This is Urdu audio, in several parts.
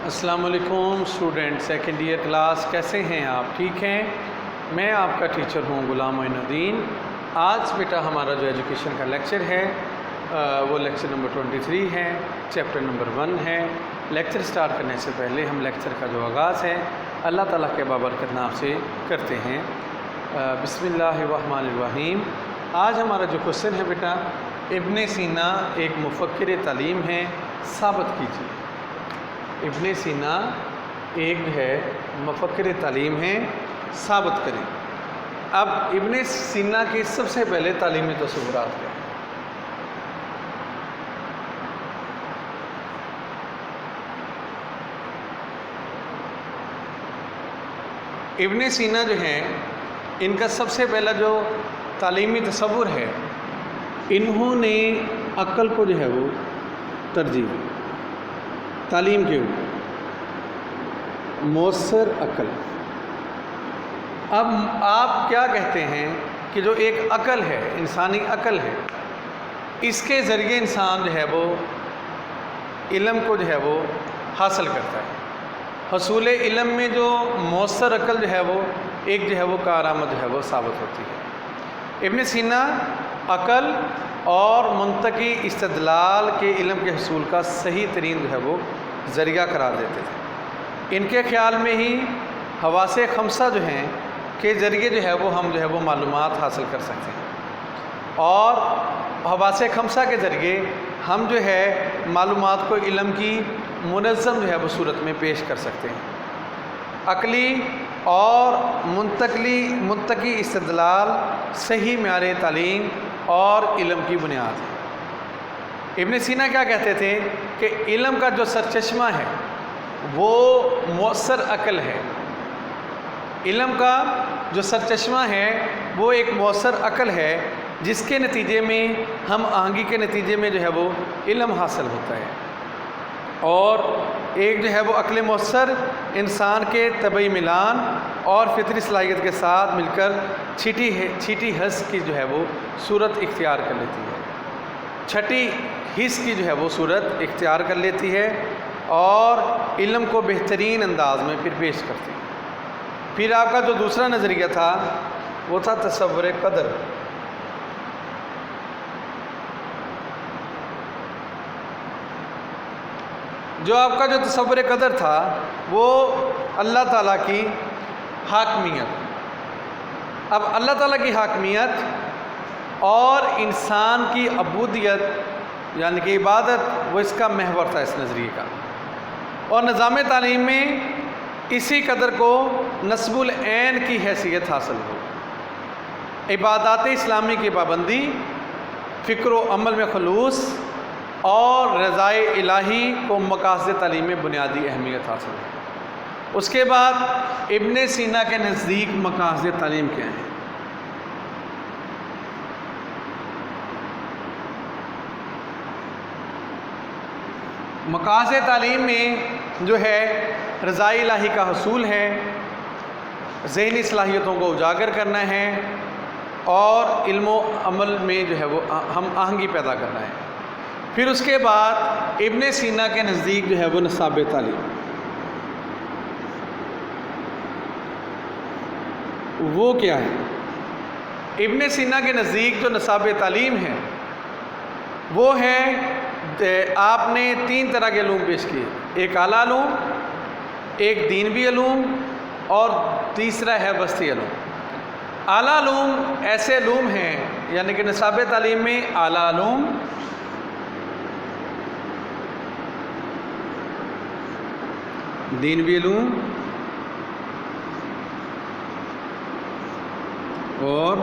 السلام علیکم اسٹوڈنٹ سیکنڈ ایئر کلاس، کیسے ہیں آپ؟ ٹھیک ہیں؟ میں آپ کا ٹیچر ہوں غلام معین الدین۔ آج بیٹا ہمارا جو ایجوکیشن کا لیکچر ہے وہ لیکچر نمبر 23 ہے، چیپٹر نمبر 1 ہے۔ لیکچر سٹارٹ کرنے سے پہلے ہم لیکچر کا جو آغاز ہے اللہ تعالیٰ کے بابرکت نام سے کرتے ہیں۔ بسم اللہ الرحمن الرحیم۔ آج ہمارا جو کوشچن ہے بیٹا، ابن سینا ایک مفکر تعلیم ہے، ثابت کیجیے۔ ابن سینا ایک ہے مفکر تعلیم ہے، ثابت کریں۔ اب ابن سینا کی سب سے پہلے تعلیمی تصورات کیا ہیں؟ ابن سینا جو ہیں، ان کا سب سے پہلا جو تعلیمی تصور ہے، انہوں نے عقل کو جو ہے وہ ترجیح دی تعلیم کے اوپر، مؤثر عقل۔ اب آپ کیا کہتے ہیں کہ جو ایک عقل ہے، انسانی عقل ہے، اس کے ذریعے انسان جو ہے وہ علم کو جو ہے وہ حاصل کرتا ہے۔ حصول علم میں جو مؤثر عقل جو ہے وہ ایک جو ہے وہ کارآمد جو ہے وہ ثابت ہوتی ہے۔ ابن سینا عقل اور منطقی استدلال کے علم کے حصول کا صحیح ترین جو ہے وہ ذریعہ قرار دیتے تھے۔ ان کے خیال میں ہی حواس خمسہ جو ہیں کے ذریعے جو ہے وہ ہم جو ہے وہ معلومات حاصل کر سکتے ہیں، اور حواس خمسہ کے ذریعے ہم جو ہے معلومات کو علم کی منظم جو ہے وہ صورت میں پیش کر سکتے ہیں۔ عقلی اور منطقی استدلال صحیح معیار تعلیم اور علم کی بنیاد ہے۔ ابن سینا کیا کہتے تھے کہ علم کا جو سرچشمہ ہے وہ مؤثر عقل ہے۔ علم کا جو سرچشمہ ہے وہ ایک مؤثر عقل ہے، جس کے نتیجے میں ہم آہنگی کے نتیجے میں جو ہے وہ علم حاصل ہوتا ہے، اور ایک جو ہے وہ عقل مؤثر انسان کے طبعی ملان اور فطری صلاحیت کے ساتھ مل کر چھٹی حس کی جو ہے وہ صورت اختیار کر لیتی ہے، چھٹی حس کی جو ہے وہ صورت اختیار کر لیتی ہے اور علم کو بہترین انداز میں پھر پیش کرتی ہے۔ پھر آپ کا جو دوسرا نظریہ تھا وہ تھا تصور قدر۔ جو آپ کا جو تصور قدر تھا وہ اللہ تعالیٰ کی حاکمیت۔ اب اللہ تعالیٰ کی حاکمیت اور انسان کی عبودیت یعنی کہ عبادت، وہ اس کا محور تھا اس نظریے کا، اور نظام تعلیم میں اسی قدر کو نصب العین کی حیثیت حاصل ہو۔ عبادات اسلامی کی پابندی، فکر و عمل میں خلوص اور رضائے الہی کو مقاصد تعلیم میں بنیادی اہمیت حاصل ہے۔ اس کے بعد ابن سینا کے نزدیک مقاصد تعلیم کیا ہیں؟ مقاصد تعلیم میں جو ہے رضائے الہی کا حصول ہے، ذہنی صلاحیتوں کو اجاگر کرنا ہے، اور علم و عمل میں جو ہے وہ ہم آہنگی پیدا کرنا ہے۔ پھر اس کے بعد ابن سینا کے نزدیک جو ہے وہ نصاب تعلیم، وہ کیا ہے؟ ابن سینا کے نزدیک جو نصاب تعلیم ہے وہ ہے، آپ نے 3 طرح کے علوم پیش کیے، ایک اعلیٰ علوم، ایک دینوی علوم، اور تیسرا ہے وسطی علوم۔ اعلیٰ علوم ایسے علوم ہیں، یعنی کہ نصاب تعلیم میں اعلیٰ علوم، دینوی علوم اور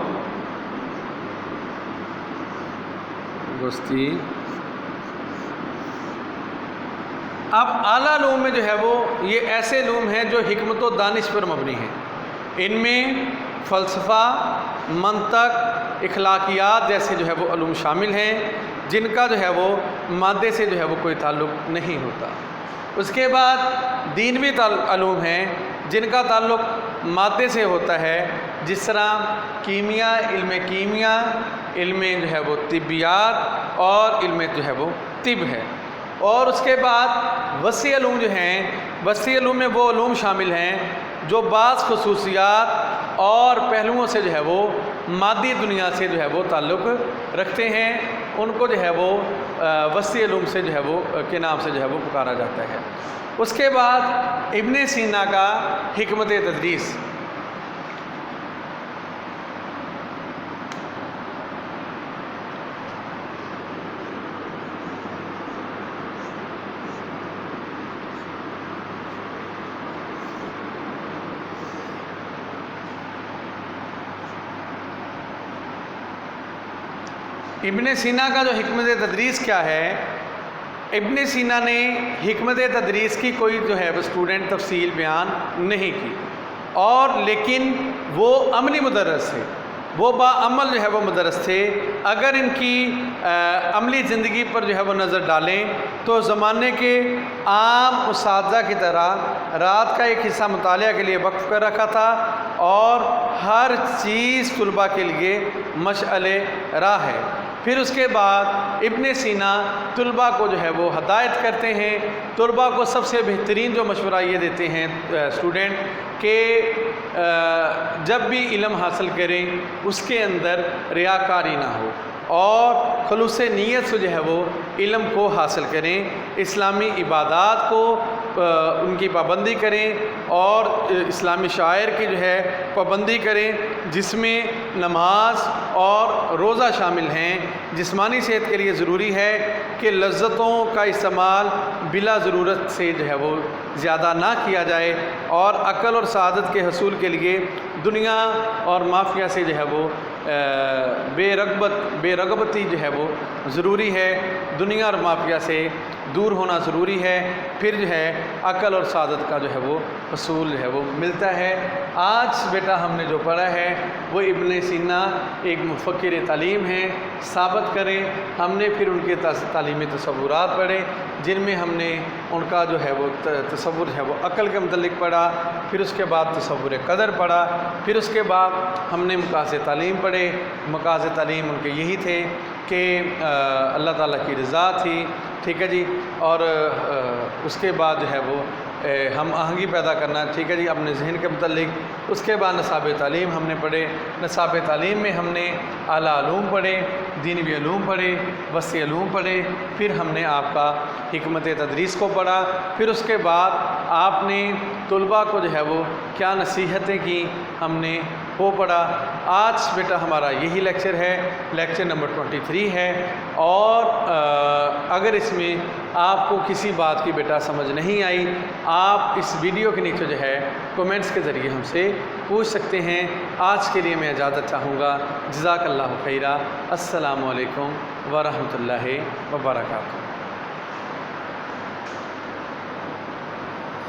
وسطی۔ اب اعلیٰ علوم میں جو ہے وہ یہ ایسے علوم ہیں جو حکمت و دانش پر مبنی ہیں۔ ان میں فلسفہ، منطق، اخلاقیات جیسے جو ہے وہ علوم شامل ہیں، جن کا جو ہے وہ مادے سے جو ہے وہ کوئی تعلق نہیں ہوتا۔ اس کے بعد دینوی علوم ہیں جن کا تعلق مادے سے ہوتا ہے، جس طرح کیمیا، علم جو ہے وہ طبیات اور علم جو ہے وہ طب ہے۔ اور اس کے بعد وسیع علوم جو ہیں، وسیع علوم میں وہ علوم شامل ہیں جو بعض خصوصیات اور پہلوؤں سے جو ہے وہ مادی دنیا سے جو ہے وہ تعلق رکھتے ہیں، ان کو جو ہے وہ وسیع علوم سے جو ہے وہ کے نام سے جو ہے وہ پکارا جاتا ہے۔ اس کے بعد ابن سینا کا حکمت تدریس۔ ابن سینا کا جو حکمت تدریس کیا ہے، ابن سینا نے حکمت تدریس کی کوئی جو ہے وہ اسٹوڈنٹ تفصیل بیان نہیں کی، اور لیکن وہ عملی مدرس تھے، وہ باعمل جو ہے وہ مدرس تھے۔ اگر ان کی عملی زندگی پر جو ہے وہ نظر ڈالیں تو زمانے کے عام اساتذہ کی طرح رات کا ایک حصہ مطالعہ کے لیے وقف کر رکھا تھا، اور ہر چیز طلباء کے لیے مشعل راہ ہے۔ پھر اس کے بعد ابن سینا طلباء کو جو ہے وہ ہدایت کرتے ہیں، طلباء کو سب سے بہترین جو مشورہ یہ دیتے ہیں اسٹوڈنٹ کہ جب بھی علم حاصل کریں اس کے اندر ریاکاری نہ ہو، اور خلوص نیت سے جو ہے وہ علم کو حاصل کریں، اسلامی عبادات کو ان کی پابندی کریں، اور اسلامی شاعر کی جو ہے پابندی کریں، جس میں نماز اور روزہ شامل ہیں۔ جسمانی صحت کے لیے ضروری ہے کہ لذتوں کا استعمال بلا ضرورت سے جو ہے وہ زیادہ نہ کیا جائے، اور عقل اور سعادت کے حصول کے لیے دنیا اور مافیا سے جو ہے وہ بے رغبتی جو ہے وہ ضروری ہے، دنیا اور مافیا سے دور ہونا ضروری ہے، پھر جو ہے عقل اور سعادت کا جو ہے وہ حصول جو ہے وہ ملتا ہے۔ آج بیٹا ہم نے جو پڑھا ہے وہ ابن سینا ایک مفکر تعلیم ہیں، ثابت کریں۔ ہم نے پھر ان کے تعلیمی تصورات پڑھے، جن میں ہم نے ان کا جو ہے وہ تصور ہے وہ عقل کے متعلق پڑھا، پھر اس کے بعد تصور قدر پڑھا، پھر اس کے بعد ہم نے مقاصد تعلیم پڑھے۔ مقاصد تعلیم ان کے یہی تھے کہ اللہ تعالیٰ کی رضا تھی، ٹھیک ہے جی، اور اس کے بعد جو ہے وہ ہم آہنگی پیدا کرنا، ٹھیک ہے جی، اپنے ذہن کے متعلق۔ اس کے بعد نصاب تعلیم ہم نے پڑھے، نصاب تعلیم میں ہم نے اعلیٰ علوم پڑھے، دینوی علوم پڑھے، وسیع علوم پڑھے، پھر ہم نے آپ کا حکمت تدریس کو پڑھا، پھر اس کے بعد آپ نے طلباء کو جو ہے وہ کیا نصیحتیں کی ہم نے وہ پڑھا۔ آج بیٹا ہمارا یہی لیکچر ہے، لیکچر نمبر 23 ہے، اور اگر اس میں آپ کو کسی بات کی بیٹا سمجھ نہیں آئی، آپ اس ویڈیو کے نیچے جو ہے کومنٹس کے ذریعے ہم سے پوچھ سکتے ہیں۔ آج کے لیے میں اجازت چاہوں گا۔ جزاک اللہ خیرہ۔ السلام علیکم ورحمۃ اللہ وبرکاتہ۔